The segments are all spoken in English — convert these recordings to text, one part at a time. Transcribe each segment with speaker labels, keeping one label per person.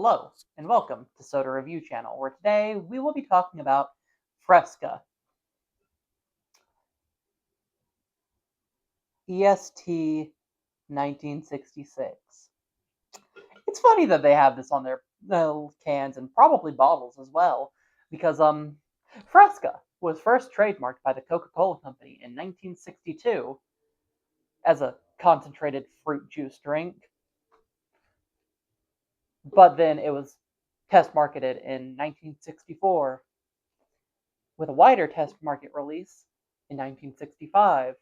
Speaker 1: Hello, and welcome to Soda Review Channel, where today we will be talking about Fresca, EST 1966. It's funny that they have this on their cans and probably bottles as well, because Fresca was first trademarked by the Coca-Cola Company in 1962 as a concentrated fruit juice drink, but then it was test marketed in 1964 with a wider test market release in 1965,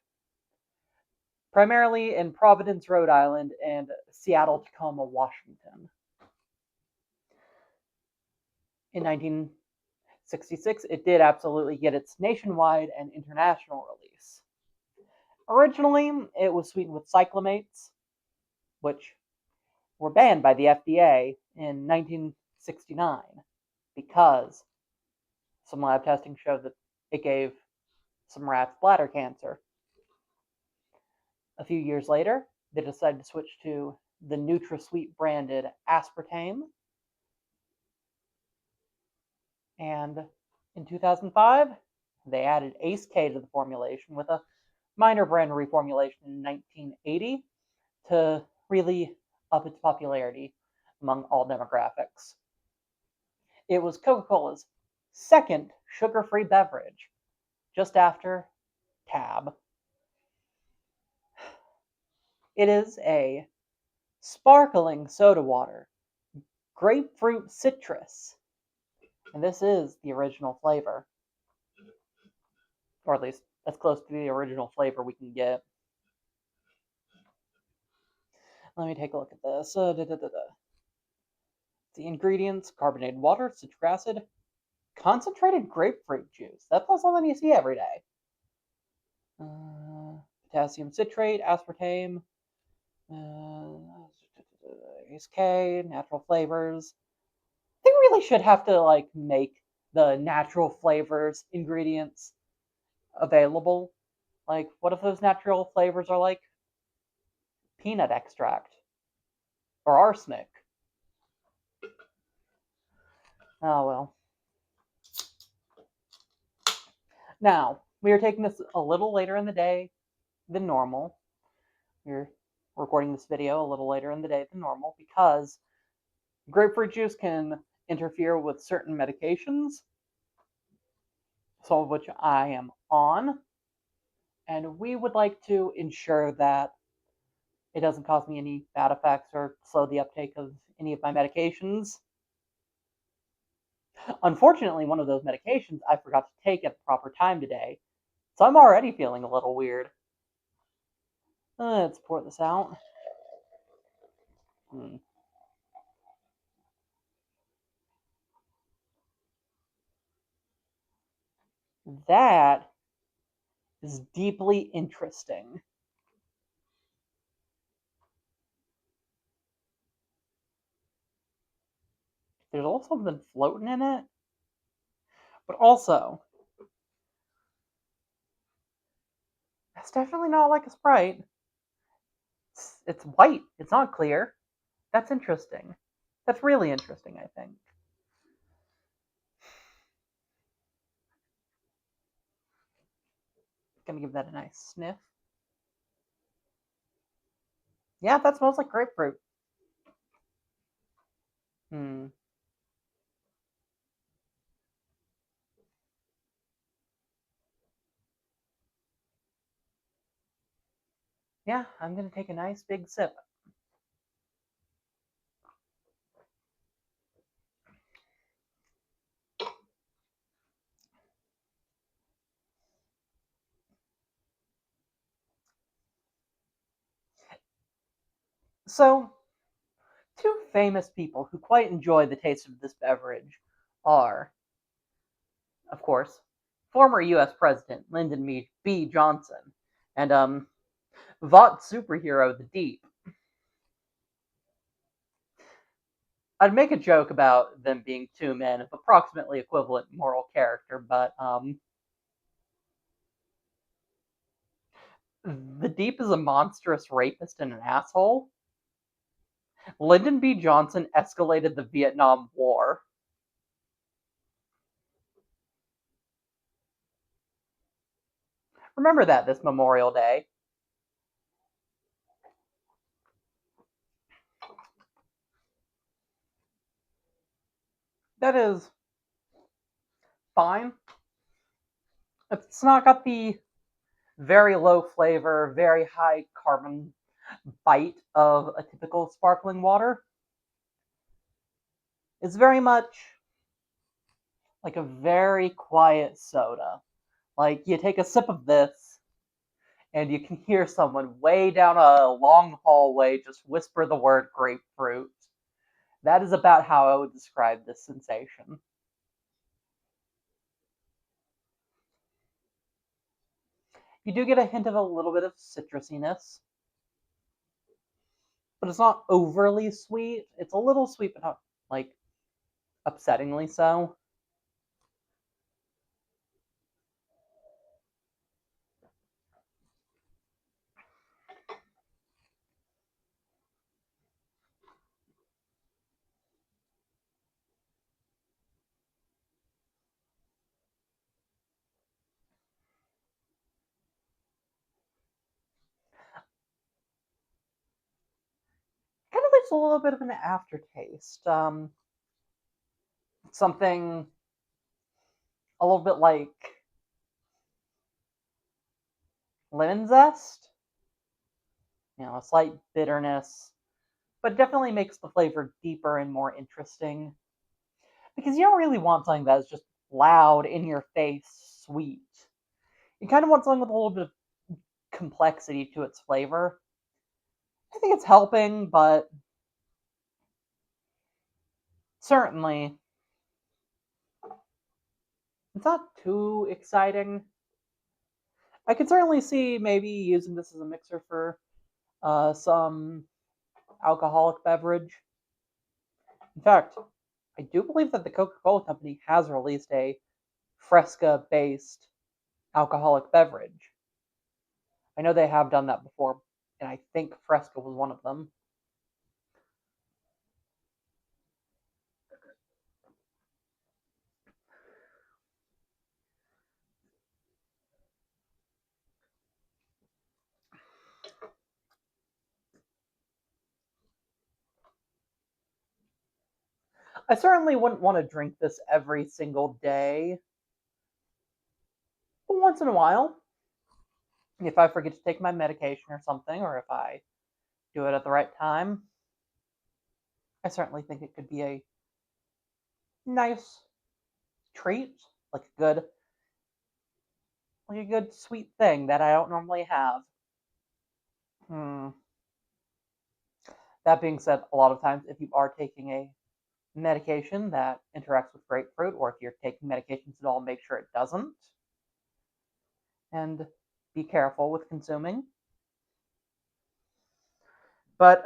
Speaker 1: primarily in Providence, Rhode Island, and Seattle, Tacoma, Washington. In 1966, it did absolutely get its nationwide and international release. Originally, it was sweetened with cyclamates, which were banned by the FDA in 1969 because some lab testing showed that it gave some rats bladder cancer. A few years later, they decided to switch to the NutraSweet branded aspartame. And in 2005, they added Ace K to the formulation with a minor brand reformulation in 1980 to really up its popularity among all demographics. It was Coca-Cola's second sugar-free beverage, just after Tab. It is a sparkling soda water, grapefruit citrus, and this is the original flavor, or at least as close to the original flavor we can get. Let me take a look at this. The ingredients: carbonated water, citric acid, concentrated grapefruit juice. That's not something you see every day. Potassium citrate, aspartame, Ace K, natural flavors. They really should have to make the natural flavors ingredients available. Like, what if those natural flavors are like peanut extract or arsenic? Oh well. Now, we are taking this a little later in the day than normal. We're recording this video a little later in the day than normal because grapefruit juice can interfere with certain medications, some of which I am on, and we would like to ensure that it doesn't cause me any bad effects or slow the uptake of any of my medications. Unfortunately, one of those medications I forgot to take at the proper time today, so I'm already feeling a little weird. Let's pour this out. That is deeply interesting. There's also something floating in it, but also, it's definitely not like a Sprite. It's white. It's not clear. That's interesting. That's really interesting, I think. Gonna give that a nice sniff. Yeah, that smells like grapefruit. Yeah, I'm gonna take a nice big sip. So, two famous people who quite enjoy the taste of this beverage are, of course, former US President Lyndon B. Johnson and Vought superhero The Deep. I'd make a joke about them being two men of approximately equivalent moral character, but The Deep is a monstrous rapist and an asshole. Lyndon B. Johnson escalated the Vietnam War. Remember that this Memorial Day. That is fine. It's not got the very low flavor, very high carbon bite of a typical sparkling water. It's very much like a very quiet soda. Like you take a sip of this and you can hear someone way down a long hallway just whisper the word grapefruit. That is about how I would describe this sensation. You do get a hint of a little bit of citrusiness, but it's not overly sweet. It's a little sweet, but not like upsettingly so. Kind of leaves a little bit of an aftertaste. Something a little bit like lemon zest. A slight bitterness, but definitely makes the flavor deeper and more interesting. Because you don't really want something that is just loud, in your face, sweet. You kind of want something with a little bit of complexity to its flavor. I think it's helping, but certainly it's not too exciting. I could certainly see maybe using this as a mixer for some alcoholic beverage. In fact, I do believe that the Coca-Cola Company has released a Fresca-based alcoholic beverage. I know they have done that before, and I think Fresca was one of them. I certainly wouldn't want to drink this every single day, but once in a while, if I forget to take my medication or something, or if I do it at the right time, I certainly think it could be a nice treat, like a good sweet thing that I don't normally have. Hmm. That being said, a lot of times if you are taking a medication that interacts with grapefruit, or if you're taking medications at all, make sure it doesn't, and be careful with consuming. But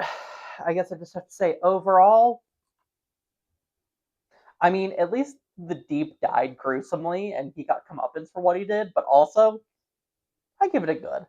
Speaker 1: I guess I just have to say, overall, I mean, at least the Deep died gruesomely, and he got comeuppance for what he did. But also, I give it a good.